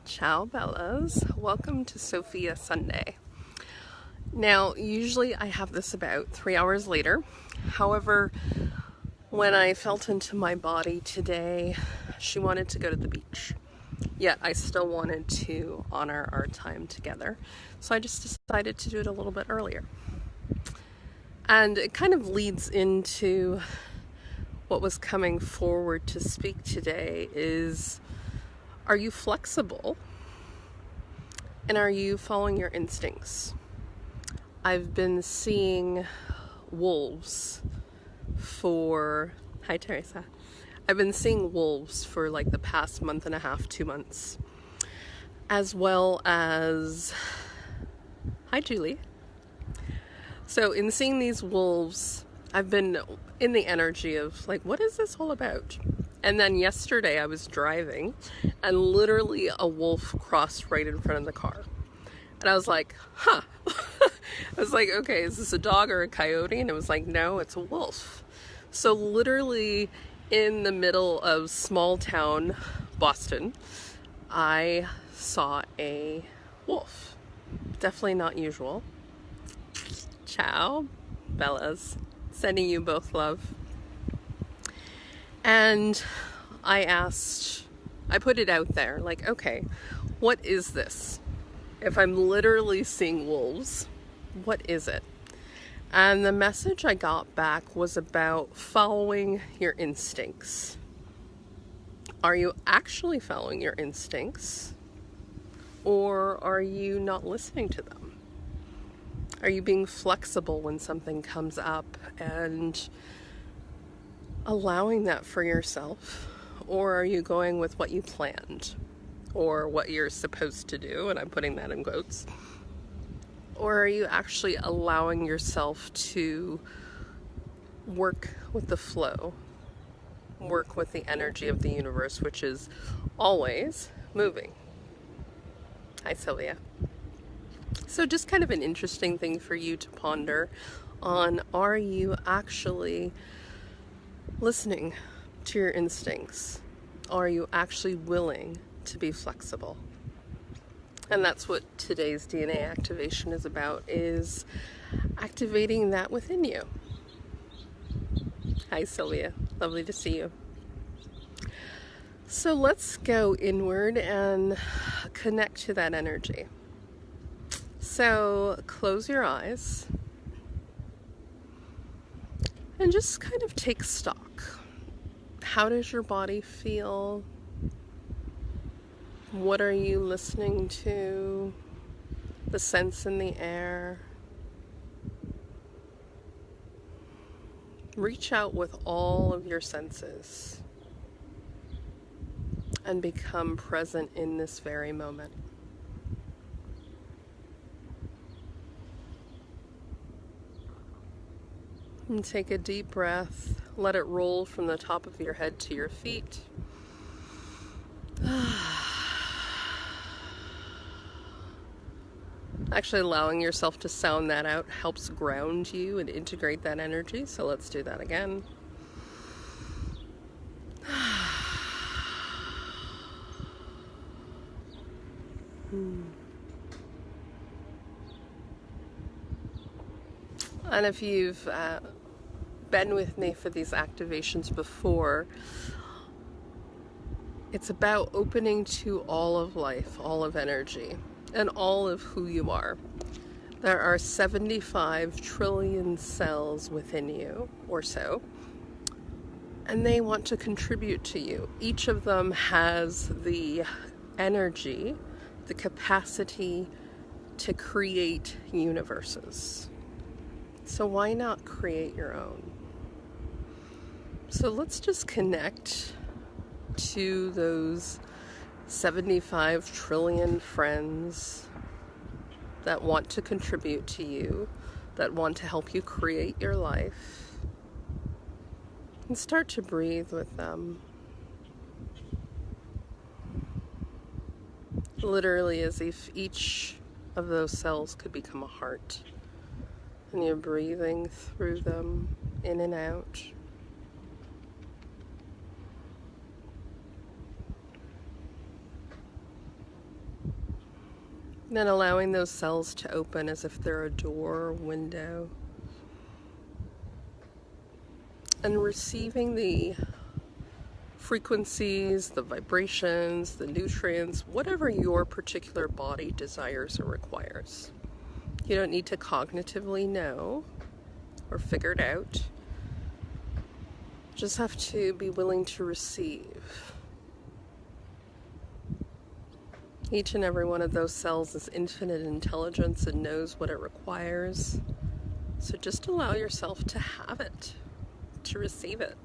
Ciao Bellas, welcome to Sophia Sunday. Now usually I have this about 3 hours later, however when I felt into my body today, she wanted to go to the beach, yet I still wanted to honor our time together, so I just decided to do it a little bit earlier. And it kind of leads into what was coming forward to speak today is, are you flexible? And are you following your instincts? I've been seeing wolves for... Hi, Teresa. I've been seeing wolves for like the past month and a half, 2 months. As well as... Hi, Julie. So in seeing these wolves, I've been in the energy of like, what is this all about? And then yesterday I was driving and literally a wolf crossed right in front of the car. And I was like, huh. I was like, okay, is this a dog or a coyote? And it was like, no, it's a wolf. So literally in the middle of small town Boston, I saw a wolf. Definitely not usual. Ciao, Bellas. Sending you both love. And I put it out there, like, okay, what is this? If I'm literally seeing wolves, what is it? And the message I got back was about following your instincts. Are you actually following your instincts? Or are you not listening to them? Are you being flexible when something comes up and allowing that for yourself? Or are you going with what you planned or what you're supposed to do, and I'm putting that in quotes? Or are you actually allowing yourself to work with the flow, work with the energy of the universe, which is always moving? Hi, Sylvia. So just kind of an interesting thing for you to ponder on, are you actually listening to your instincts? Are you actually willing to be flexible? And that's what today's DNA activation is about, is activating that within you. Hi, Sylvia. Lovely to see you. So let's go inward and connect to that energy. So close your eyes and just kind of take stock. How does your body feel? What are you listening to? The scents in the air. Reach out with all of your senses and become present in this very moment. And take a deep breath. Let it roll from the top of your head to your feet. Actually allowing yourself to sound that out helps ground you and integrate that energy. So let's do that again. And if you've been with me for these activations before, it's about opening to all of life, all of energy, and all of who you are. There are 75 trillion cells within you, or so, and they want to contribute to you. Each of them has the energy, the capacity to create universes. So why not create your own? So let's just connect to those 75 trillion friends that want to contribute to you, that want to help you create your life, and start to breathe with them. Literally as if each of those cells could become a heart, and you're breathing through them, in and out. And then allowing those cells to open as if they're a door or window. And receiving the frequencies, the vibrations, the nutrients, whatever your particular body desires or requires. You don't need to cognitively know or figure it out. You just have to be willing to receive. Each and every one of those cells is infinite intelligence and knows what it requires. So just allow yourself to have it, to receive it.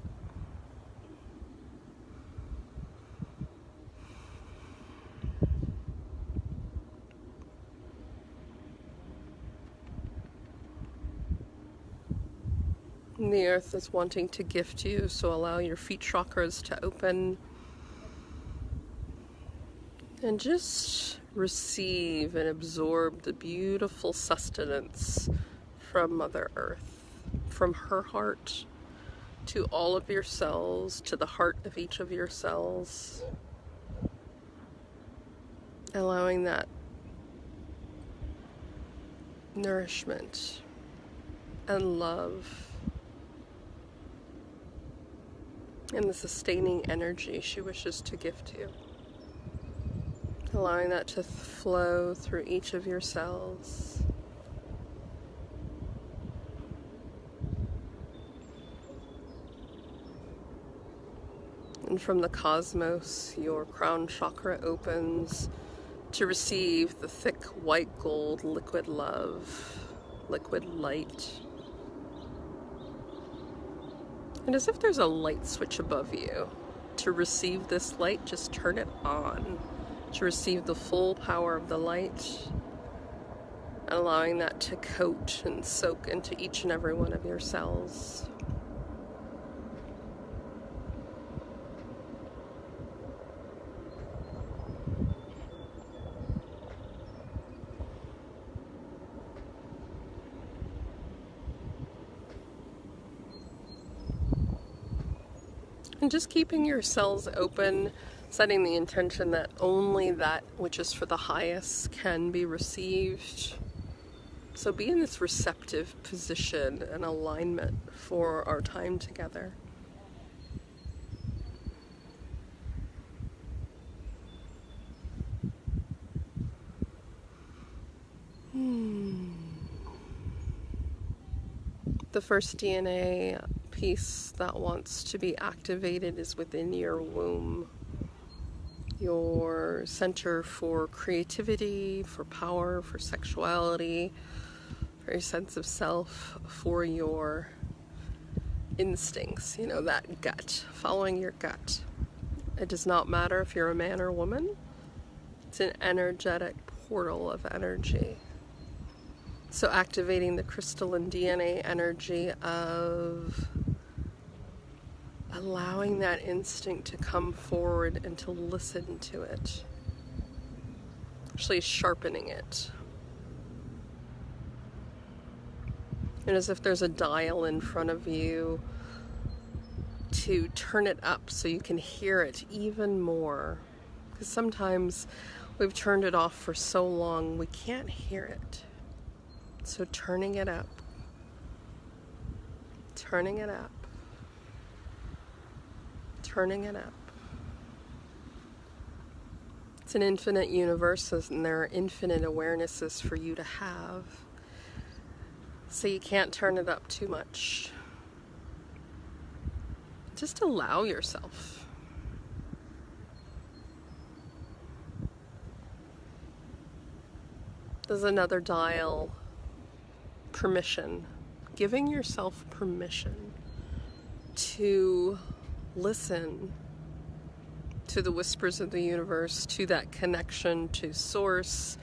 And the earth is wanting to gift you, so allow your feet chakras to open. And just receive and absorb the beautiful sustenance from Mother Earth, from her heart to all of your cells, to the heart of each of your cells. Allowing that nourishment and love and the sustaining energy she wishes to gift you. Allowing that to flow through each of your cells. And from the cosmos, your crown chakra opens to receive the thick white gold liquid love, liquid light. And as if there's a light switch above you, to receive this light, just turn it on. To receive the full power of the light, and allowing that to coat and soak into each and every one of your cells. And just keeping your cells open, setting the intention that only that which is for the highest can be received. So be in this receptive position and alignment for our time together. The first DNA piece that wants to be activated is within your womb. Your center for creativity, for power, for sexuality, for your sense of self, for your instincts, that gut, following your gut. It does not matter if you're a man or woman. It's an energetic portal of energy. So activating the crystalline DNA energy of allowing that instinct to come forward and to listen to it. Actually sharpening it. And as if there's a dial in front of you to turn it up so you can hear it even more. Because sometimes we've turned it off for so long we can't hear it. So turning it up. Turning it up. Turning it up. It's an infinite universe and there are infinite awarenesses for you to have. So you can't turn it up too much. Just allow yourself. There's another dial. Permission. Giving yourself permission to listen to the whispers of the universe, to that connection to source,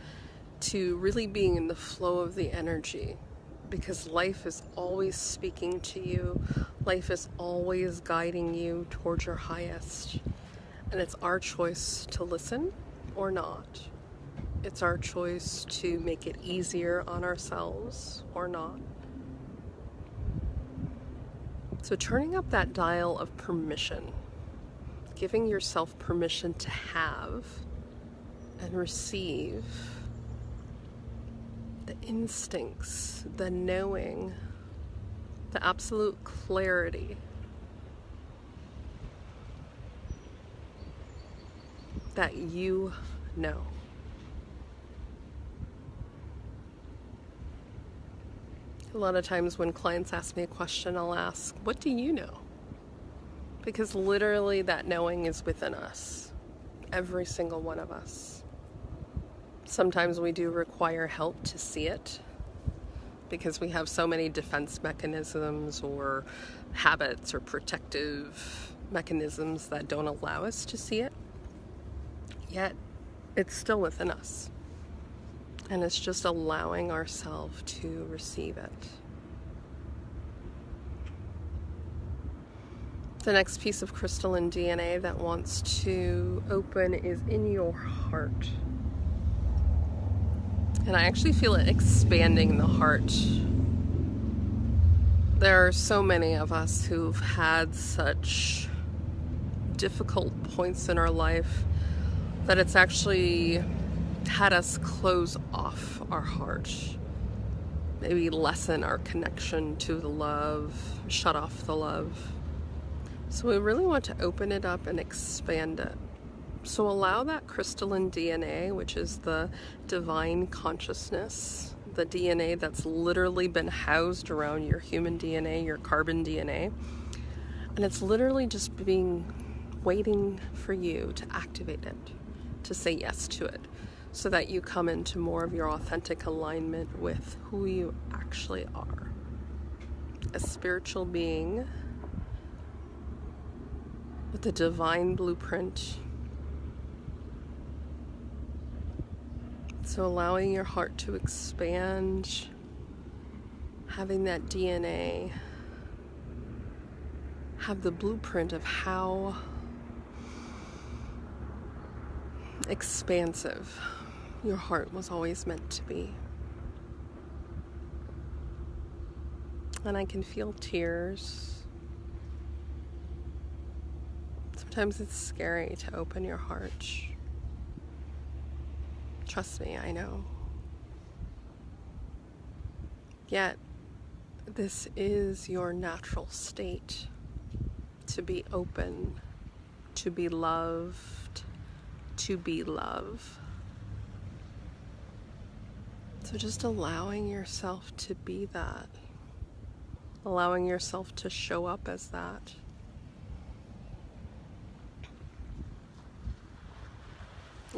to really being in the flow of the energy. Because life is always speaking to you. Life is always guiding you towards your highest. And it's our choice to listen or not. It's our choice to make it easier on ourselves or not. So turning up that dial of permission, giving yourself permission to have and receive the instincts, the knowing, the absolute clarity that you know. A lot of times when clients ask me a question, I'll ask, what do you know? Because literally that knowing is within us, every single one of us. Sometimes we do require help to see it because we have so many defense mechanisms or habits or protective mechanisms that don't allow us to see it. Yet it's still within us. And it's just allowing ourselves to receive it. The next piece of crystalline DNA that wants to open is in your heart. And I actually feel it expanding the heart. There are so many of us who've had such difficult points in our life that it's actually had us close off our heart, maybe lessen our connection to the love, shut off the love. So we really want to open it up and expand it. So allow that crystalline DNA, which is the divine consciousness, the DNA that's literally been housed around your human DNA, your carbon DNA, and it's literally just waiting for you to activate it, to say yes to it, so that you come into more of your authentic alignment with who you actually are. A spiritual being with a divine blueprint. So allowing your heart to expand, having that DNA have the blueprint of how expansive your heart was always meant to be. And I can feel tears. Sometimes it's scary to open your heart. Trust me, I know. Yet, this is your natural state, to be open, to be loved, to be love. So just allowing yourself to be that, allowing yourself to show up as that.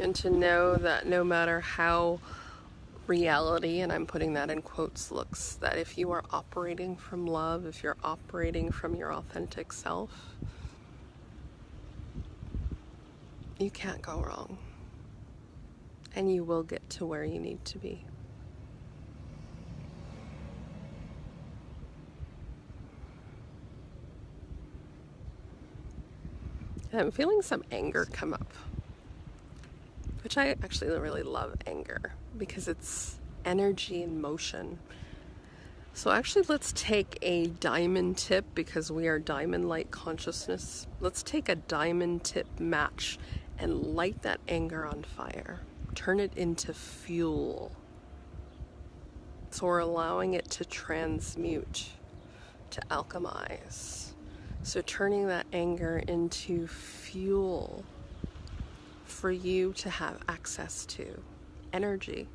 And to know that no matter how reality, and I'm putting that in quotes, looks, that if you are operating from love, if you're operating from your authentic self, you can't go wrong. And you will get to where you need to be. I'm feeling some anger come up, which I actually really love anger because it's energy in motion. So actually let's take a diamond tip, because we are diamond light consciousness. Let's take a diamond tip match and light that anger on fire. Turn it into fuel. So we're allowing it to transmute, to alchemize. So turning that anger into fuel for you to have access to energy.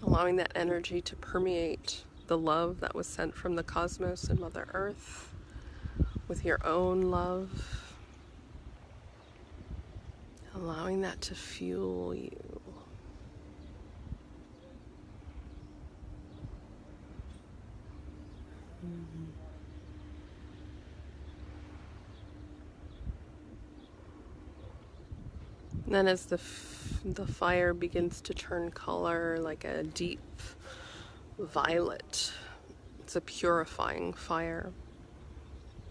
Allowing that energy to permeate the love that was sent from the cosmos and Mother Earth with your own love. Allowing that to fuel you. And then as the fire begins to turn color like a deep violet, it's a purifying fire.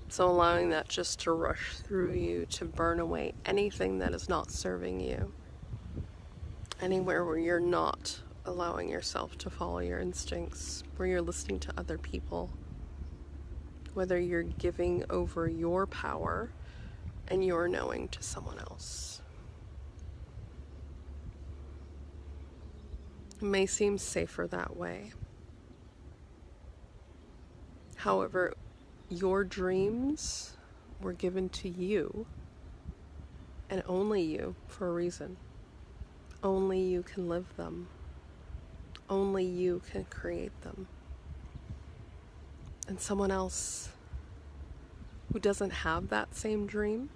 So allowing that just to rush through you, to burn away anything that is not serving you. Anywhere where you're not allowing yourself to follow your instincts, where you're listening to other people, whether you're giving over your power and your knowing to someone else. It may seem safer that way. However, your dreams were given to you, and only you, for a reason. Only you can live them. Only you can create them. And someone else who doesn't have that same dream,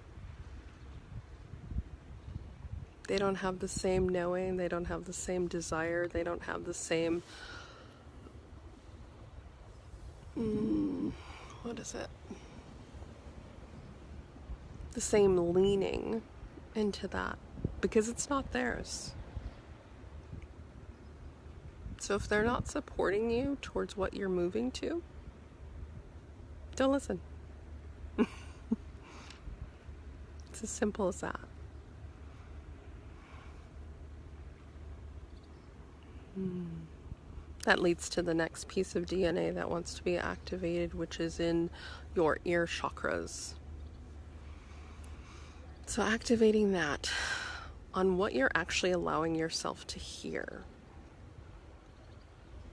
they don't have the same knowing, they don't have the same desire, they don't have the same, the same leaning into that, because it's not theirs. So if they're not supporting you towards what you're moving to, don't listen. It's as simple as that. That leads to the next piece of DNA that wants to be activated, which is in your ear chakras. So activating that on what you're actually allowing yourself to hear.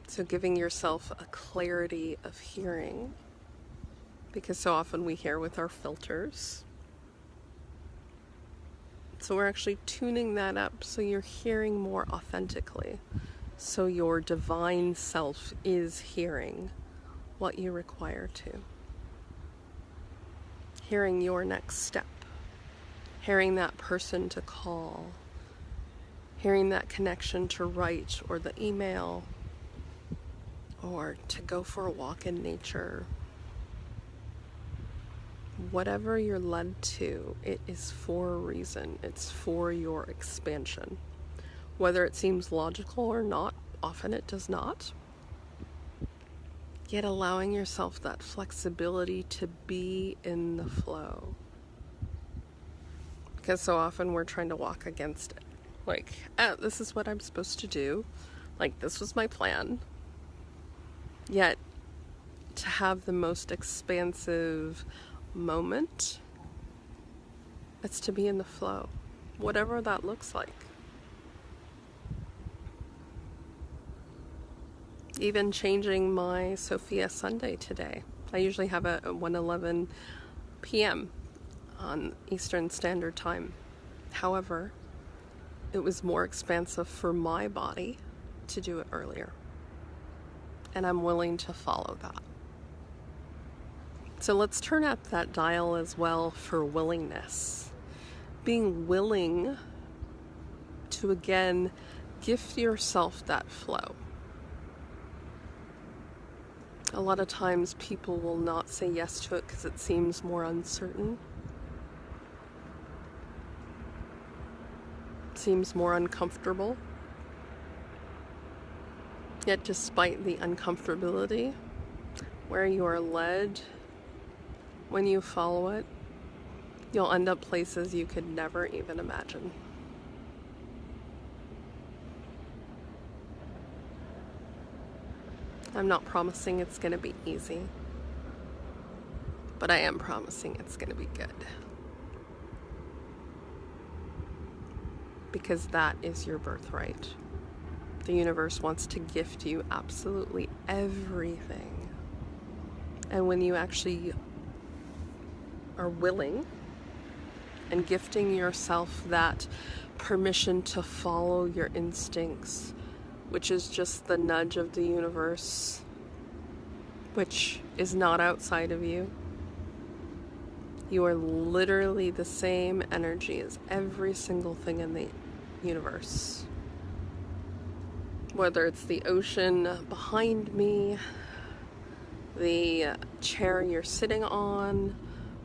So giving yourself a clarity of hearing, because so often we hear with our filters. So we're actually tuning that up so you're hearing more authentically. So your divine self is hearing what you require to. Hearing your next step. Hearing that person to call. Hearing that connection to write or the email. Or to go for a walk in nature. Whatever you're led to, it is for a reason. It's for your expansion. Whether it seems logical or not, often it does not. Yet allowing yourself that flexibility to be in the flow. Because so often we're trying to walk against it. Like, this is what I'm supposed to do. Like, this was my plan. Yet, to have the most expansive moment, it's to be in the flow, whatever that looks like. Even changing my Sophia Sunday today. I usually have a 1:11 p.m. on Eastern Standard Time. However, it was more expansive for my body to do it earlier. And I'm willing to follow that. So let's turn up that dial as well for willingness. Being willing to, again, gift yourself that flow. A lot of times people will not say yes to it because it seems more uncertain. It seems more uncomfortable. Yet despite the uncomfortability, where you are led, when you follow it, you'll end up places you could never even imagine. I'm not promising it's going to be easy, but I am promising it's going to be good. Because that is your birthright. The universe wants to gift you absolutely everything. And when you actually are willing and gifting yourself that permission to follow your instincts, which is just the nudge of the universe, which is not outside of you. You are literally the same energy as every single thing in the universe. Whether it's the ocean behind me, the chair you're sitting on,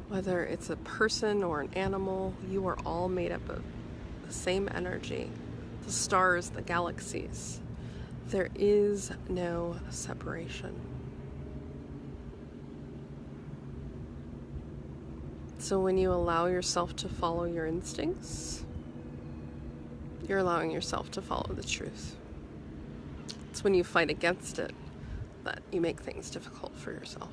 whether it's a person or an animal, you are all made up of the same energy. The stars, the galaxies. There is no separation. So when you allow yourself to follow your instincts, you're allowing yourself to follow the truth. It's when you fight against it that you make things difficult for yourself.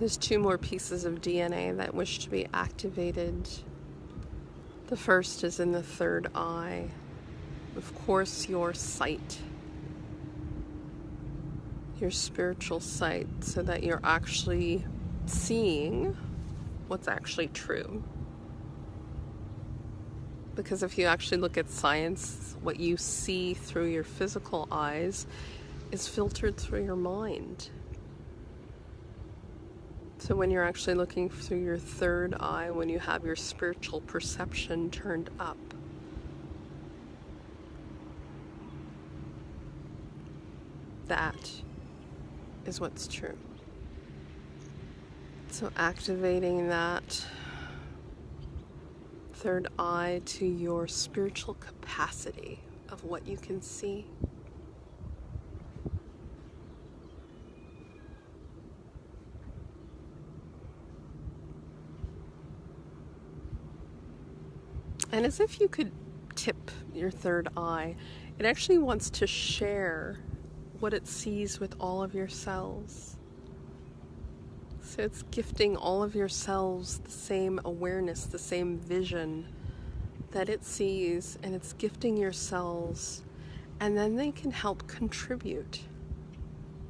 There's 2 more pieces of DNA that wish to be activated. The first is in the third eye. Of course, your sight. Your spiritual sight, so that you're actually seeing what's actually true. Because if you actually look at science, what you see through your physical eyes is filtered through your mind. So when you're actually looking through your third eye, when you have your spiritual perception turned up, that is what's true. So activating that third eye to your spiritual capacity of what you can see. And as if you could tip your third eye, it actually wants to share what it sees with all of your cells. So it's gifting all of your cells the same awareness, the same vision that it sees, and it's gifting your cells, and then they can help contribute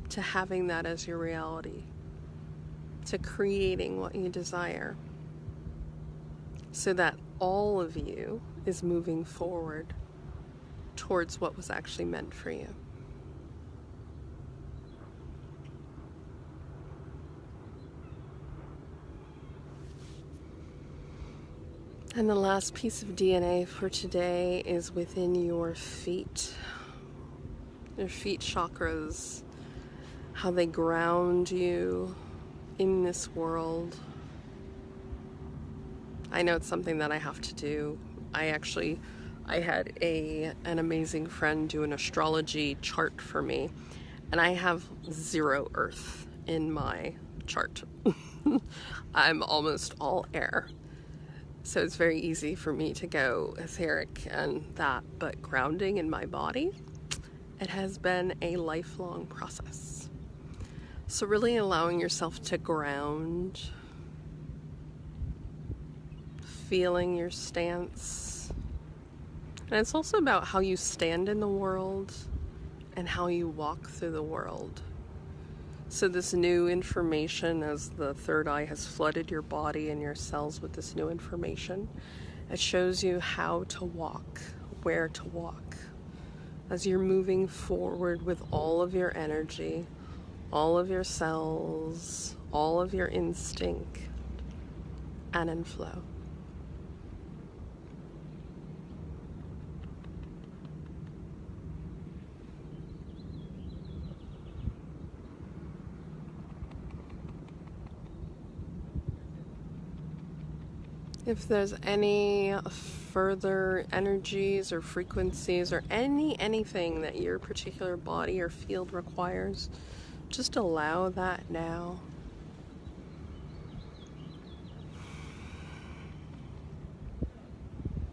to having that as your reality, to creating what you desire, so that all of you is moving forward towards what was actually meant for you. And the last piece of DNA for today is within your feet. Your feet chakras, how they ground you in this world. I know it's something that I have to do. I had an amazing friend do an astrology chart for me, and I have 0 earth in my chart. I'm almost all air. So it's very easy for me to go etheric and that, but grounding in my body, it has been a lifelong process. So really allowing yourself to ground, feeling your stance. And it's also about how you stand in the world and how you walk through the world. So this new information, as the third eye has flooded your body and your cells with this new information, it shows you how to walk, where to walk, as you're moving forward with all of your energy, all of your cells, all of your instinct, and in flow. If there's any further energies or frequencies or anything that your particular body or field requires, just allow that now.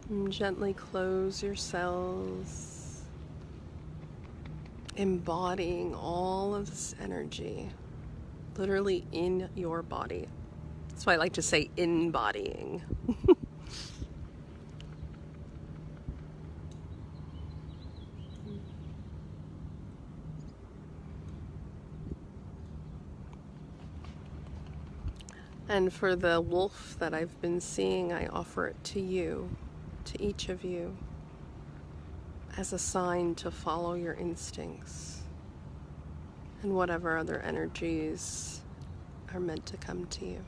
And gently close your cells, embodying all of this energy, literally in your body. That's why I like to say embodying. And for the wolf that I've been seeing, I offer it to you, to each of you, as a sign to follow your instincts and whatever other energies are meant to come to you.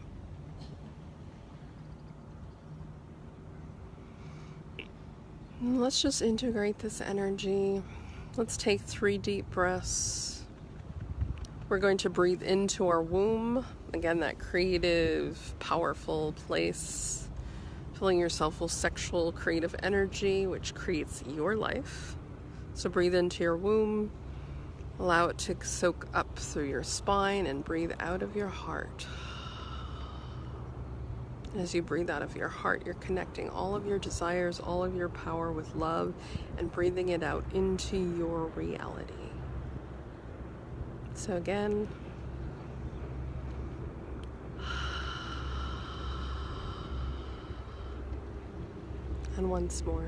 And let's just integrate this energy. Let's take 3 deep breaths. We're going to breathe into our womb. Again, that creative, powerful place. Filling yourself with sexual, creative energy, which creates your life. So breathe into your womb. Allow it to soak up through your spine and breathe out of your heart. As you breathe out of your heart, you're connecting all of your desires, all of your power with love, and breathing it out into your reality. So again, And once more.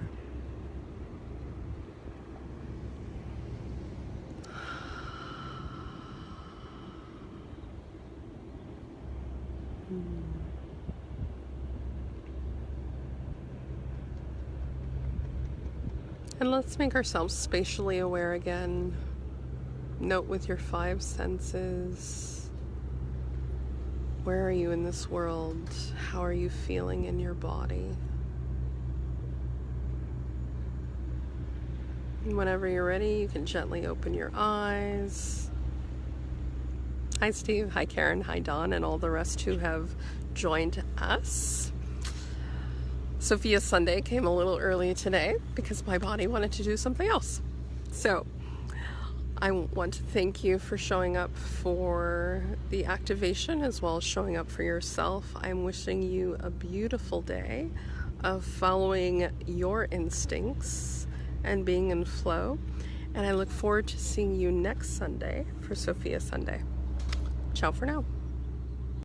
And let's make ourselves spatially aware again. Note with your 5 senses. Where are you in this world? How are you feeling in your body? And whenever you're ready, you can gently open your eyes. Hi Steve, hi Karen, hi Dawn, and all the rest who have joined us. Sophia Sunday came a little early today because my body wanted to do something else. So I want to thank you for showing up for the activation as well as showing up for yourself. I'm wishing you a beautiful day of following your instincts and being in flow. And I look forward to seeing you next Sunday for Sophia Sunday. Ciao for now.